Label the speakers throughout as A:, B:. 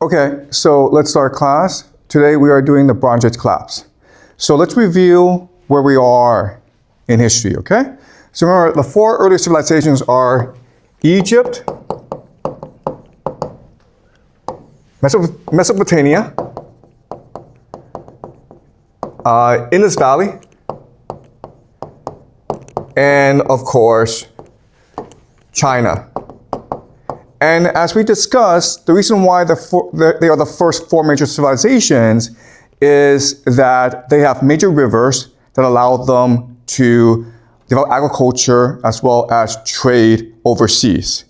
A: Okay, so let's start class. Today we are doing the Bronze Age collapse. So let's review where we are in history, okay? So remember, the four early civilizations are Egypt, Mesopotamia, Indus Valley, and of course, China. And as we discussed, the reason why they are the first four major civilizations is that they have major rivers that allow them to develop agriculture as well as trade overseas.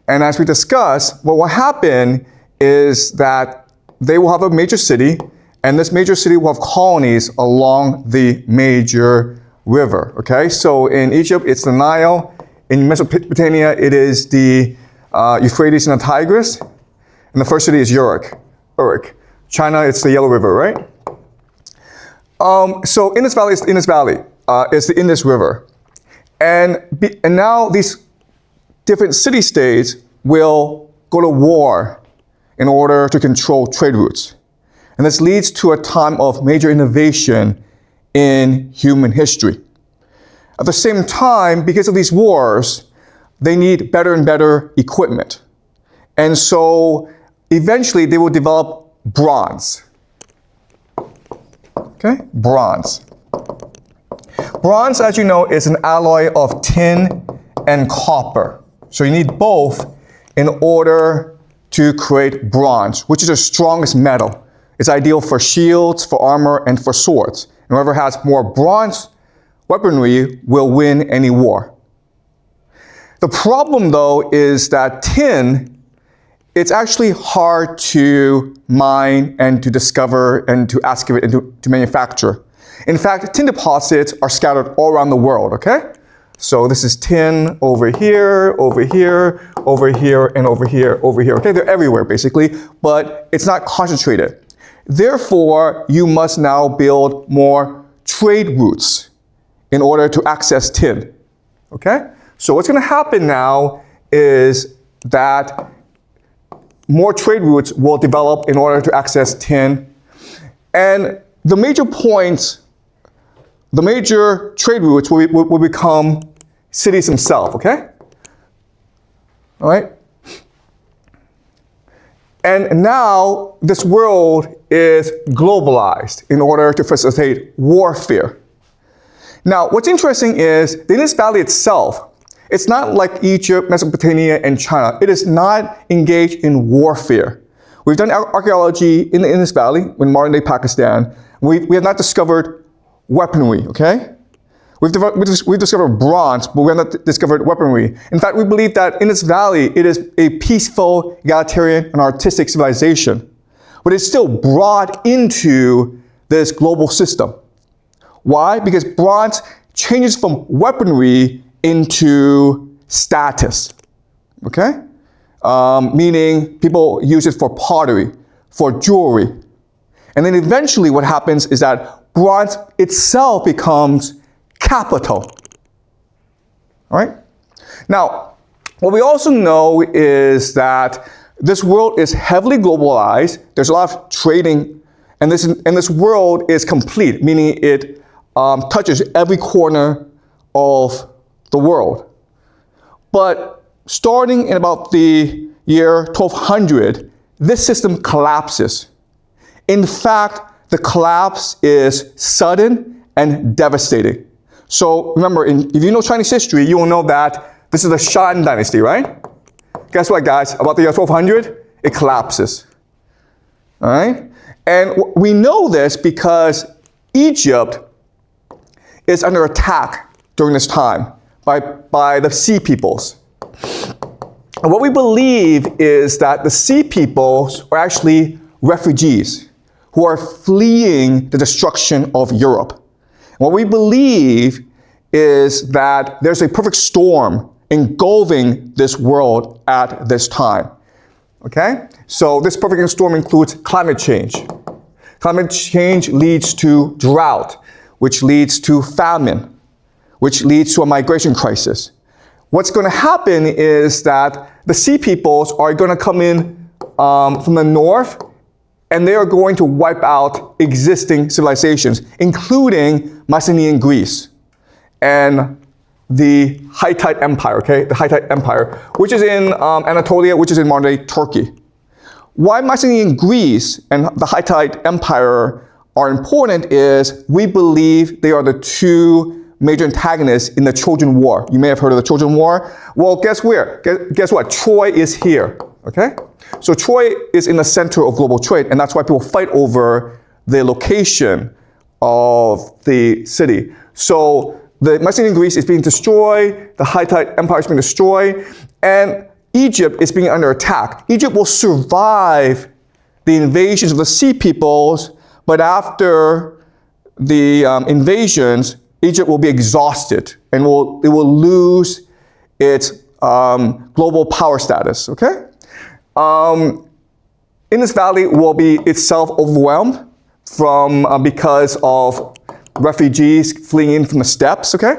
A: And as we discussed, what will happen is that they will have a major city, and this major city will have colonies along the major river, okay? So in Egypt, it's the Nile. In Mesopotamia, it is the Euphrates and the Tigris, and the first city is Uruk. China, it's the Yellow River, right? So Indus Valley is the Indus Valley, is the Indus River, and now these different city-states will go to war in order to control trade routes, and this leads to a time of major innovation in human history. At the same time, because of these wars, they need better and better equipment. And so eventually they will develop bronze. Okay, bronze. Bronze, as you know, is an alloy of tin and copper. So you need both in order to create bronze, which is the strongest metal. It's ideal for shields, for armor, and for swords. And whoever has more bronze weaponry will win any war. The problem, though, is that tin, it's actually hard to mine and to discover and to excavate and to manufacture. In fact, tin deposits are scattered all around the world, okay? So this is tin over here, over here, over here, and over here, over here, okay? They're everywhere, basically, but it's not concentrated. Therefore, you must now build more trade routes in order to access tin, okay? So what's going to happen now is that more trade routes will develop in order to access tin. And the major points, the major trade routes will become cities themselves, okay? All right? And now this world is globalized in order to facilitate warfare. Now, what's interesting is the Indus Valley itself, it's not like Egypt, Mesopotamia, and China. It is not engaged in warfare. We've done archaeology in the Indus Valley, in modern-day Pakistan. We have not discovered weaponry, okay? We've discovered bronze, but we have not discovered weaponry. In fact, we believe that Indus Valley, it is a peaceful, egalitarian, and artistic civilization. But it's still brought into this global system. Why? Because bronze changes from weaponry into status, okay? Meaning people use it for pottery, for jewelry. And then eventually what happens is that bronze itself becomes capital, all right? Now, what we also know is that this world is heavily globalized. There's a lot of trading, and this world is complete, meaning it touches every corner of the world. But starting in about the year 1200, this system collapses. In fact, the collapse is sudden and devastating. So remember, if you know Chinese history, you will know that this is the Shan dynasty, right? Guess what, guys? About the year 1200, it collapses. All right? And we know this because Egypt is under attack during this time by the Sea peoples. And what we believe is that the Sea peoples are actually refugees who are fleeing the destruction of Europe. And what we believe is that there's a perfect storm engulfing this world at this time. Okay? So this perfect storm includes climate change. Climate change leads to drought, which leads to famine, which leads to a migration crisis. What's going to happen is that the Sea peoples are going to come in from the north, and they are going to wipe out existing civilizations, including Mycenaean Greece and the Hittite Empire, okay? The Hittite Empire, which is in Anatolia, which is in modern-day Turkey. Why Mycenaean Greece and the Hittite Empire are important is we believe they are the two major antagonists in the Trojan War. You may have heard of the Trojan War. Well, guess where? Guess what? Troy is here, okay? So Troy is in the center of global trade, and that's why people fight over the location of the city. So the Mycenaean Greece is being destroyed, the Hittite Empire is being destroyed, and Egypt is being under attack. Egypt will survive the invasions of the Sea Peoples, but after the invasions, Egypt will be exhausted and it will lose its global power status, okay? Indus Valley will be itself overwhelmed because of refugees fleeing in from the steppes, okay?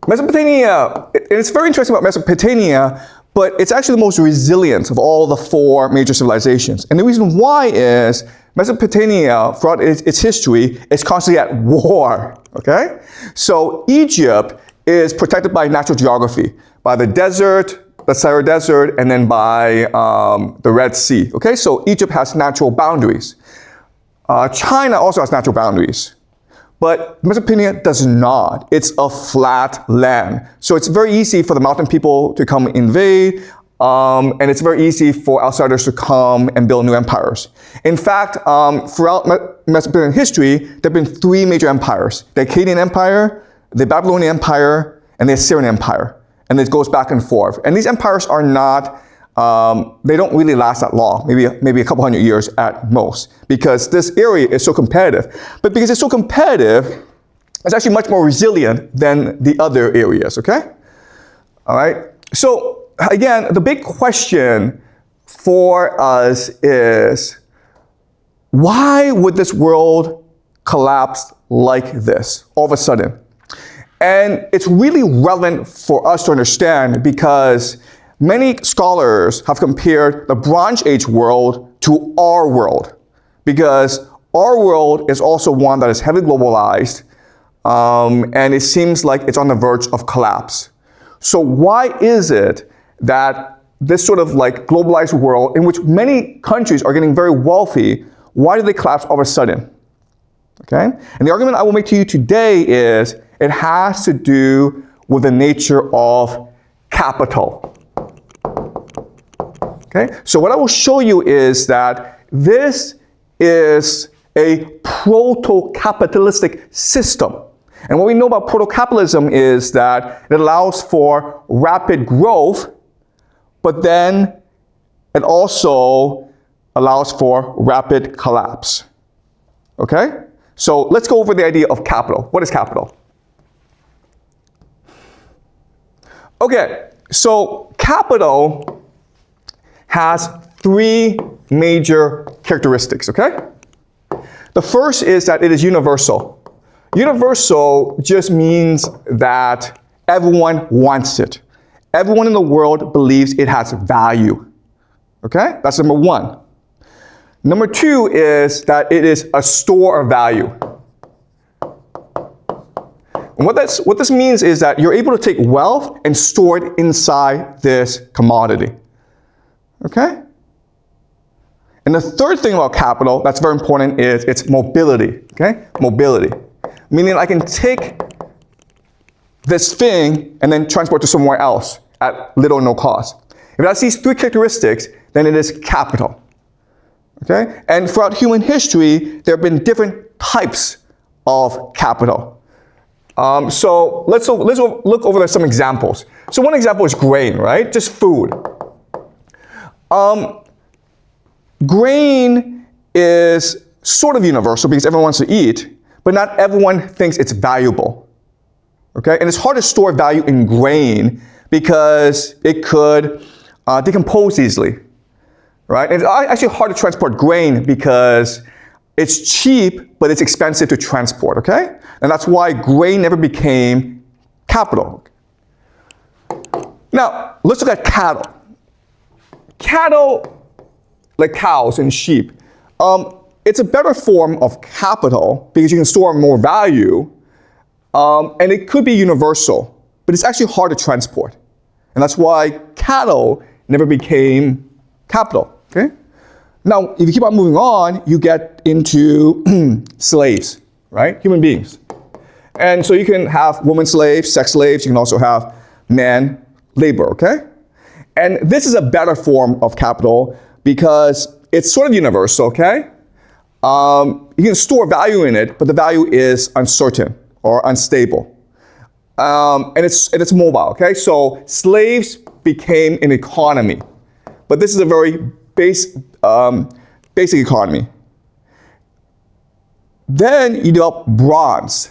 A: Mesopotamia, and it's very interesting about Mesopotamia, but it's actually the most resilient of all the four major civilizations. And the reason why is Mesopotamia, throughout its history, is constantly at war, okay? So Egypt is protected by natural geography, by the desert, the Sahara Desert, and then by the Red Sea, okay? So Egypt has natural boundaries. China also has natural boundaries. But Mesopotamia does not. It's a flat land. So it's very easy for the mountain people to come invade, and it's very easy for outsiders to come and build new empires. In fact, throughout Mesopotamian history, there have been three major empires: the Akkadian Empire, the Babylonian Empire, and the Assyrian Empire. And it goes back and forth. And these empires are not, they don't really last that long, maybe a couple hundred years at most, because this area is so competitive. But because it's so competitive, it's actually much more resilient than the other areas, okay? All right, so again, the big question for us is, why would this world collapse like this all of a sudden? And it's really relevant for us to understand because many scholars have compared the Bronze Age world to our world, because our world is also one that is heavily globalized, and it seems like it's on the verge of collapse. So why is it that this sort of like globalized world, in which many countries are getting very wealthy, why do they collapse all of a sudden? Okay? And the argument I will make to you today is it has to do with the nature of capital. Okay? So what I will show you is that this is a proto-capitalistic system. And what we know about proto-capitalism is that it allows for rapid growth, but then it also allows for rapid collapse. Okay? So let's go over the idea of capital. What is capital? Okay, so capital has three major characteristics, okay? The first is that it is universal. Universal just means that everyone wants it. Everyone in the world believes it has value, okay? That's number one. Number two is that it is a store of value. And what this means is that you're able to take wealth and store it inside this commodity. Okay? And the third thing about capital that's very important is its mobility. Okay? Mobility. Meaning I can take this thing and then transport to somewhere else at little or no cost. If it has these three characteristics, then it is capital. Okay? And throughout human history, there have been different types of capital. So let's look over some examples. So one example is grain, right? Just food. Grain is sort of universal because everyone wants to eat, but not everyone thinks it's valuable. Okay? And it's hard to store value in grain because it could decompose easily. Right? And it's actually hard to transport grain because it's cheap, but it's expensive to transport, okay? And that's why grain never became capital. Now, let's look at cattle. cattle, like cows and sheep, it's a better form of capital because you can store more value, and it could be universal, but it's actually hard to transport. And that's why cattle never became capital, okay? Now, if you keep on moving on, you get into slaves, right? Human beings. And so you can have women slaves, sex slaves, you can also have man labor, okay? And this is a better form of capital because it's sort of universal, okay? You can store value in it, but the value is uncertain or unstable. And it's mobile, okay? So slaves became an economy, but this is a very basic economy. Then you develop bronze,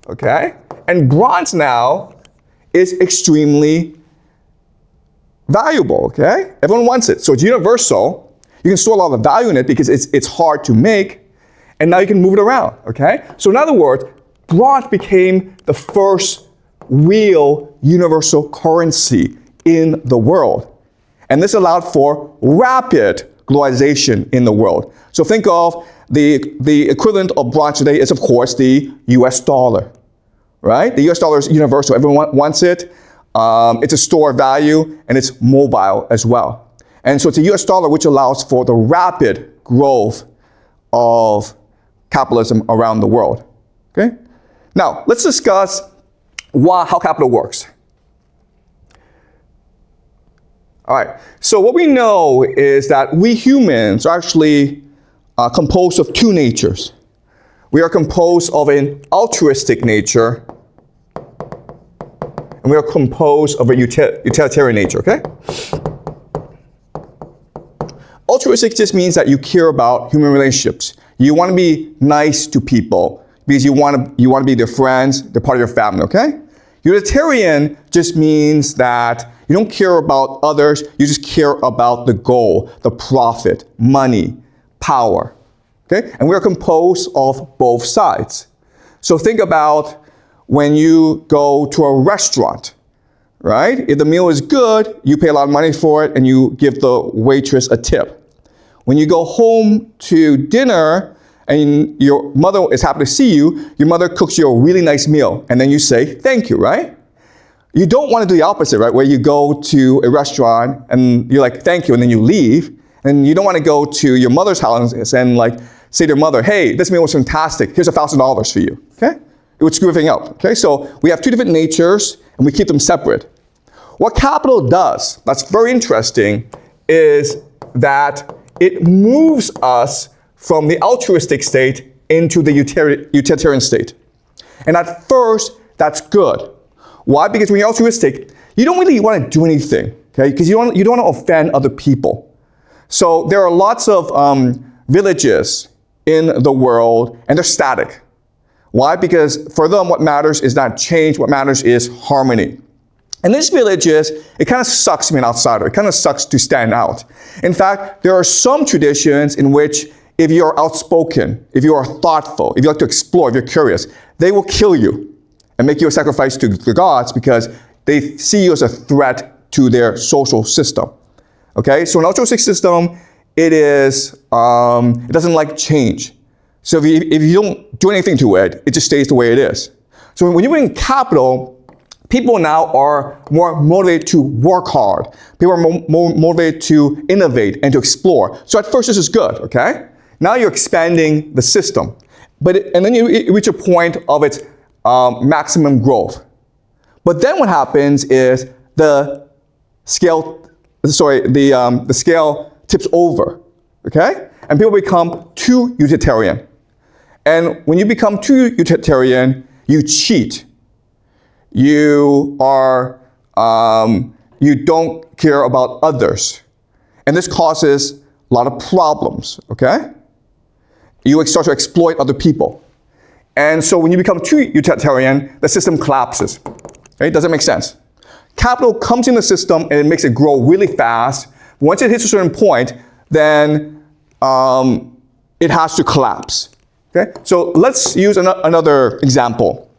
A: okay? And bronze now is extremely valuable, okay? Everyone wants it. So it's universal. You can store a lot of value in it because it's hard to make, and now you can move it around, okay? So in other words, bronze became the first real universal currency in the world. And this allowed for rapid globalization in the world. So think of the equivalent of bronze today is, of course, the US dollar, right? The US dollar is universal. Everyone wants it. It's a store of value, and it's mobile as well. And so it's a US dollar which allows for the rapid growth of capitalism around the world, okay? Now, let's discuss how capital works. All right, so what we know is that we humans are actually composed of two natures. We are composed of an altruistic nature, and we are composed of a utilitarian nature, okay? Altruistic just means that you care about human relationships. You want to be nice to people because you want to be their friends, they're part of your family, okay? Utilitarian just means that you don't care about others, you just care about the goal, the profit, money, power, okay? And we are composed of both sides. So think about when you go to a restaurant, right? If the meal is good, you pay a lot of money for it and you give the waitress a tip. When you go home to dinner and your mother is happy to see you, your mother cooks you a really nice meal and then you say, thank you, right? You don't want to do the opposite, right? Where you go to a restaurant and you're like, thank you, and then you leave. And you don't want to go to your mother's house and like say to your mother, hey, this meal was fantastic, here's $1,000 for you, okay? It would screw everything up, okay? So we have two different natures and we keep them separate. What capital does, that's very interesting, is that it moves us from the altruistic state into the utilitarian state. And at first, that's good. Why? Because when you're altruistic, you don't really want to do anything, okay? Because you don't want to offend other people. So there are lots of villages in the world, and they're static. Why? Because for them, what matters is not change, what matters is harmony. And these villages, it kind of sucks to be an outsider. It kind of sucks to stand out. In fact, there are some traditions in which if you're outspoken, if you are thoughtful, if you like to explore, if you're curious, they will kill you and make you a sacrifice to the gods because they see you as a threat to their social system. Okay, so an altruistic system, it doesn't like change. So if you don't do anything to it, it just stays the way it is. So when you bring capital, people now are more motivated to work hard. People are more motivated to innovate and to explore. So at first this is good, okay? Now you're expanding the system. And then you reach a point of its maximum growth. But then what happens is the scale tips over, okay? And people become too utilitarian. And when you become too utilitarian, you cheat. You don't care about others. And this causes a lot of problems, okay? You start to exploit other people. And so when you become too utilitarian, the system collapses. Okay? Does that make sense? Capital comes in the system and it makes it grow really fast. Once it hits a certain point, then it has to collapse. Okay? So let's use another example.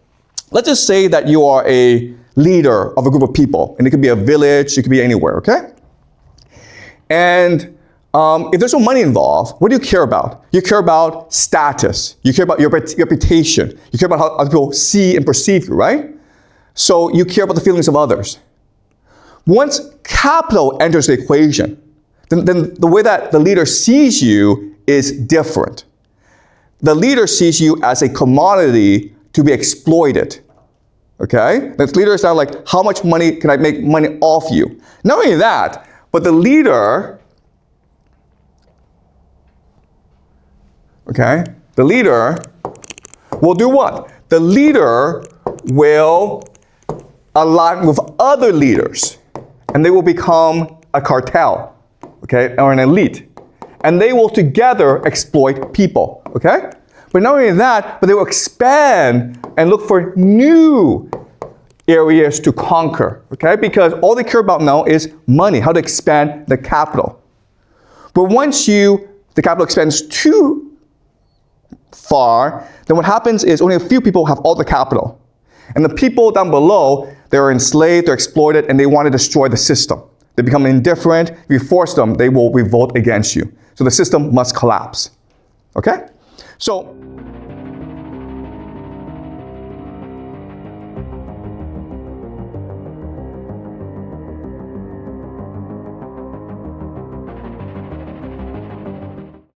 A: Let's just say that you are a leader of a group of people, and it could be a village, it could be anywhere, okay? And if there's no money involved, what do you care about? You care about status. You care about your reputation. You care about how other people see and perceive you, right? So you care about the feelings of others. Once capital enters the equation, then the way that the leader sees you is different. The leader sees you as a commodity to be exploited. Okay? The leader is now like, how much money can I make money off you? Not only that, but the leader, okay, the leader will do what? The leader will align with other leaders, and they will become a cartel, okay, or an elite. And they will together exploit people, okay? But not only that, but they will expand and look for new areas to conquer, okay? Because all they care about now is money, how to expand the capital. But once the capital expands too far, then what happens is only a few people have all the capital. And the people down below, they're enslaved, they're exploited, and they want to destroy the system. They become indifferent. If you force them, they will revolt against you. So the system must collapse. Okay? So